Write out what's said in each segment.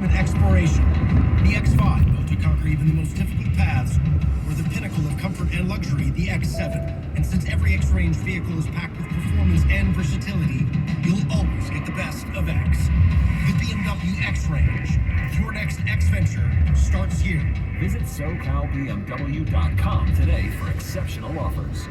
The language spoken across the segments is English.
ultimate exploration. The X5, built to conquer even the most difficult paths, or the pinnacle of comfort and luxury, the X7. And since every X-Range vehicle is packed with performance and versatility, you'll always get the best of X. The BMW X-Range. Your next X-Venture starts here. Visit SoCalBMW.com today for exceptional offers.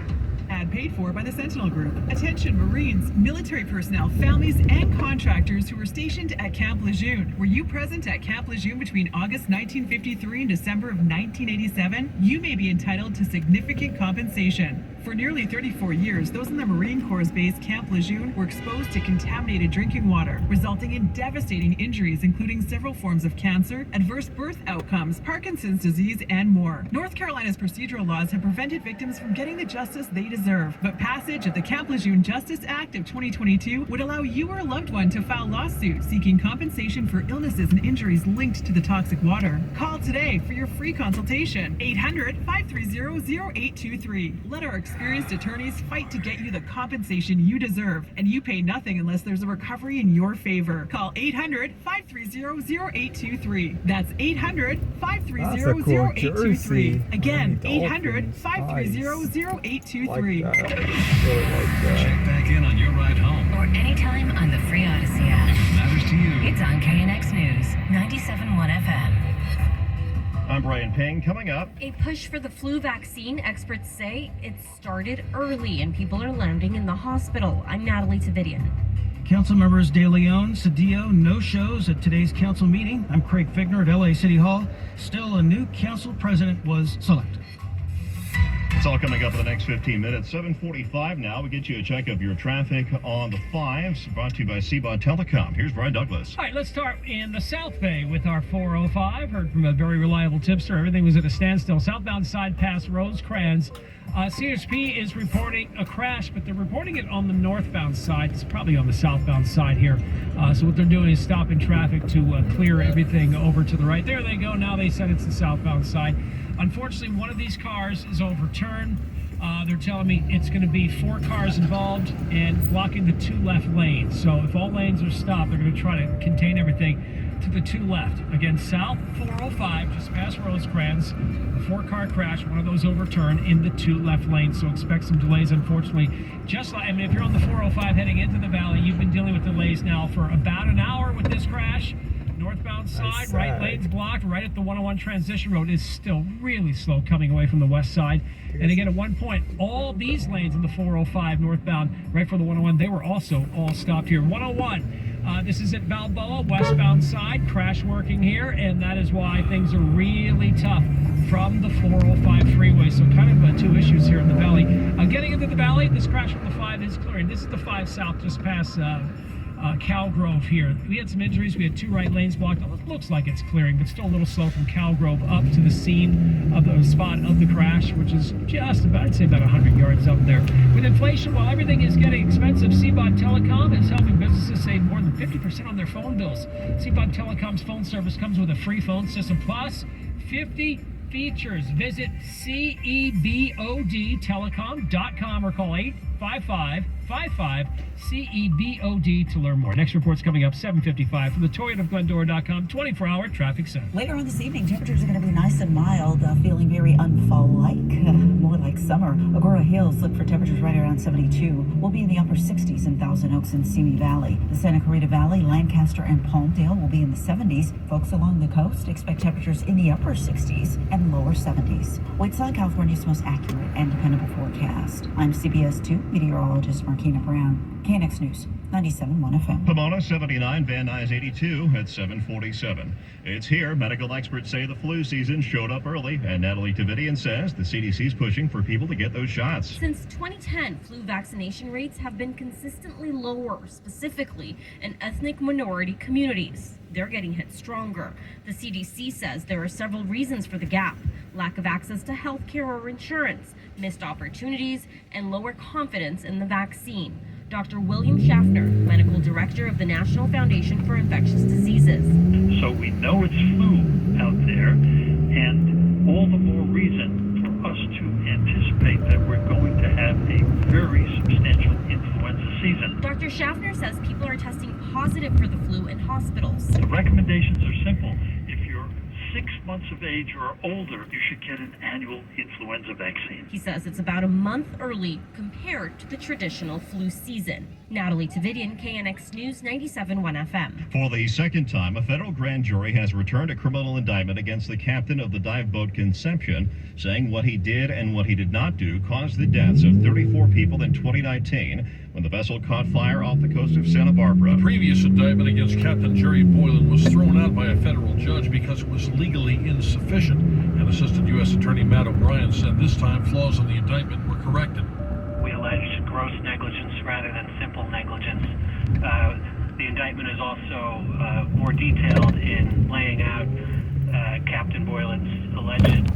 Ad paid for by the Sentinel Group. Attention Marines, military personnel, families, and contractors who were stationed at Camp Lejeune. Were you present at Camp Lejeune between August 1953 and December of 1987? You may be entitled to significant compensation. For nearly 34 years, those in the Marine Corps' base Camp Lejeune were exposed to contaminated drinking water, resulting in devastating injuries, including several forms of cancer, adverse birth outcomes, Parkinson's disease, and more. North Carolina's procedural laws have prevented victims from getting the justice they deserve, but passage of the Camp Lejeune Justice Act of 2022 would allow you or a loved one to file lawsuits seeking compensation for illnesses and injuries linked to the toxic water. Call today for your free consultation. 800-530-0823. Let our experienced attorneys fight to get you the compensation you deserve, and you pay nothing unless there's a recovery in your favor. Call 800-530-0823. That's 800-530-0823. Again, 800-530-0823. Check back in on your ride home. Or anytime on the free Odyssey app. If it matters to you. It's on KNX News, 97.1 FM. I'm Brian Payne. Coming up, a push for the flu vaccine. Experts say it started early and people are landing in the hospital. I'm Natalie Tavidian. Council members De Leon, Cedillo, no shows at today's council meeting. I'm Craig Figner at LA City Hall. Still, a new council president was selected. it's all coming up in the next 15 minutes. 7:45 now. We get you a check of your traffic on the 5s, brought to you by Seabod Telecom. Here's Brian Douglas. All right, let's start in the South Bay with our 405. Heard from a very reliable tipster. Everything was at a standstill. Southbound side past Rosecrans. CSP is reporting a crash, but they're reporting it on the northbound side. It's probably on the southbound side here. So what they're doing is stopping traffic to clear everything over to the right. There they go. Now they said it's the southbound side. Unfortunately, one of these cars is overturned. They're telling me it's going to be 4 cars involved and blocking the 2 left lanes. So if all lanes are stopped, they're going to try to contain everything to the 2 left. Again, south 405, just past Rosecrans, a 4-car crash, one of those overturned in the 2 left lanes. So expect some delays, unfortunately. Just like, I mean, if you're on the 405 heading into the valley, you've been dealing with delays now for about an hour with this crash. Northbound side, right lane's blocked, right at the 101 transition road is still really slow coming away from the west side. And again, at one point, all these lanes in the 405 northbound, right for the 101, they were also all stopped here. 101, this is at Balboa, westbound side, crash working here, and that is why things are really tough from the 405 freeway. So kind of 2 issues here in the valley. Getting into the valley, this crash from the 5 is clearing. This is the 5 south, just past Calgrove here. We had some injuries. We had 2 right lanes blocked. It looks like it's clearing, but still a little slow from Calgrove up to the scene of the spot of the crash, which is just about, I'd say about 100 yards up there. With inflation, while everything is getting expensive, Seabod Telecom is helping businesses save more than 50% on their phone bills. Seabod Telecom's phone service comes with a free phone system plus 50 features. Visit cebodtelecom.com or call 855-55-CEBOD to learn more. Next report's coming up 7:55 from the ToyotaofGlendora.com 24-hour traffic center. Later on this evening, temperatures are going to be nice and mild, feeling very unfall-like, more like summer. Agoura Hills, look for temperatures right around 72. We'll be in the upper 60s in Thousand Oaks and Simi Valley. The Santa Clarita Valley, Lancaster, and Palmdale will be in the 70s. Folks along the coast expect temperatures in the upper 60s and lower 70s. Wait, Southern California's most accurate and dependable forecast. I'm CBS 2 meteorologist Markina Brown. KNX News, 97.1 FM. Pomona 79, Van Nuys 82 at 7:47. It's here. Medical experts say the flu season showed up early, and Natalie Tavidian says the CDC's pushing for people to get those shots. Since 2010, flu vaccination rates have been consistently lower, specifically in ethnic minority communities. They're getting hit stronger. The CDC says there are several reasons for the gap: lack of access to health care or insurance, missed opportunities, and lower confidence in the vaccine. Dr. William Schaffner, medical director of the National Foundation for Infectious Diseases. So we know it's flu out there, and all the more reason for us to anticipate that we're going to have a very substantial influenza season. Dr. Schaffner says people are testing positive for the flu in hospitals. The recommendations are simple. months of age or older, you should get an annual influenza vaccine. He says it's about a month early compared to the traditional flu season. Natalie Tavidian, KNX News 97.1 FM. For the second time, a federal grand jury has returned a criminal indictment against the captain of the dive boat Conception, saying what he did and what he did not do caused the deaths of 34 people in 2019 when the vessel caught fire off the coast of Santa Barbara. The previous indictment against Captain Jerry Boylan was thrown out by a federal judge because it was legally insufficient. And Assistant U.S. Attorney Matt O'Brien said this time flaws in the indictment were corrected. We alleged gross negligence rather than simple negligence. The indictment is also more detailed in laying out Captain Boylan's alleged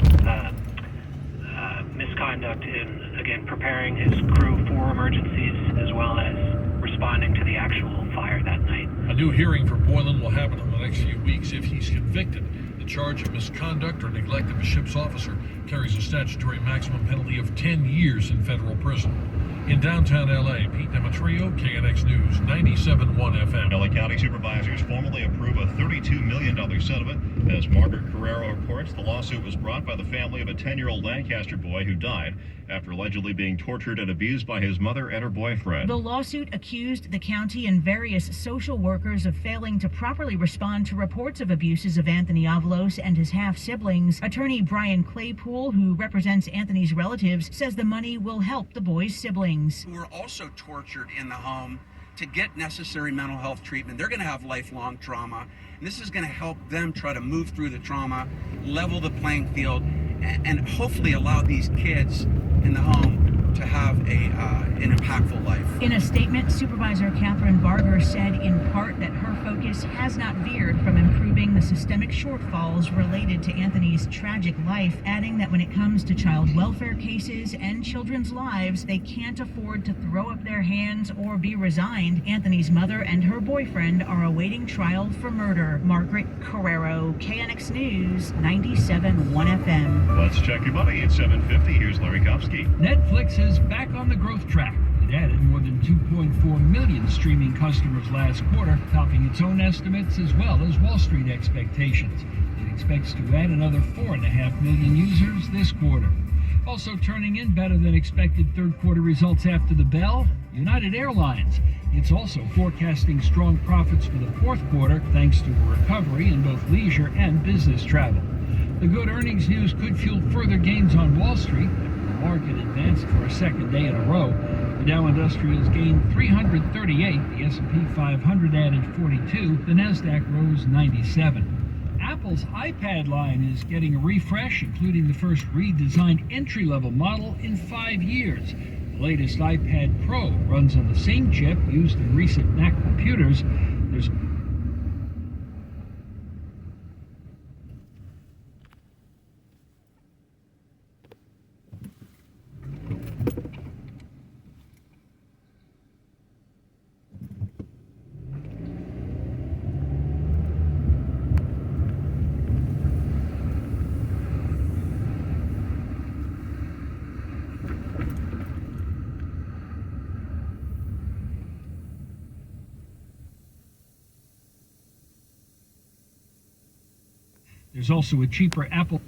misconduct in, again, preparing his crew for emergencies as well as responding to the actual fire that night. A new hearing for Boylan will happen in the next few weeks if he's convicted. The charge of misconduct or neglect of a ship's officer carries a statutory maximum penalty of 10 years in federal prison. In downtown L.A., Pete Demetrio, KNX News, 97.1 FM. LA County supervisors formally approve a $32 million settlement. As Margaret Carrero reports, the lawsuit was brought by the family of a 10-year-old Lancaster boy who died after allegedly being tortured and abused by his mother and her boyfriend. The lawsuit accused the county and various social workers of failing to properly respond to reports of abuses of Anthony Avalos and his half-siblings. Attorney Brian Claypool, who represents Anthony's relatives, says the money will help the boy's siblings. Who are also tortured in the home to get necessary mental health treatment. They're going to have lifelong trauma, and this is going to help them try to move through the trauma, level the playing field, and hopefully allow these kids in the home to have an impactful life. In a statement, Supervisor Catherine Barger said in part that her focus has not veered from improving the systemic shortfalls related to Anthony's tragic life, adding that when it comes to child welfare cases and children's lives, they can't afford to throw up their hands or be resigned. Anthony's mother and her boyfriend are awaiting trial for murder. Margaret Carrero, KNX News, 97.1 FM. Let's check your money at 7:50. Here's Larry Kopsky. Netflix is back on the growth track. It added more than 2.4 million streaming customers last quarter, topping its own estimates as well as Wall Street expectations. It expects to add another 4.5 million users this quarter. Also turning in better than expected third quarter results after the bell, United Airlines. It's also forecasting strong profits for the fourth quarter thanks to a recovery in both leisure and business travel. The good earnings news could fuel further gains on Wall Street. The market advanced for a second day in a row. The Dow Industrials gained 338, the S&P 500 added 42, the Nasdaq rose 97. Apple's iPad line is getting a refresh, including the first redesigned entry-level model in 5 years. The latest iPad Pro runs on the same chip used in recent Mac computers. There's also a cheaper Apple.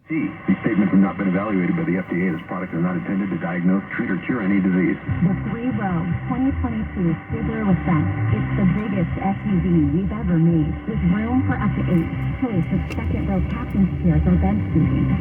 These statements have not been evaluated by the FDA. This product is not intended to diagnose, treat, or cure any disease. The 3-row 2022 Subaru Ascent. It's the biggest SUV we've ever made. With room for up to 8. Choice of second-row captain's chairs or bed seating.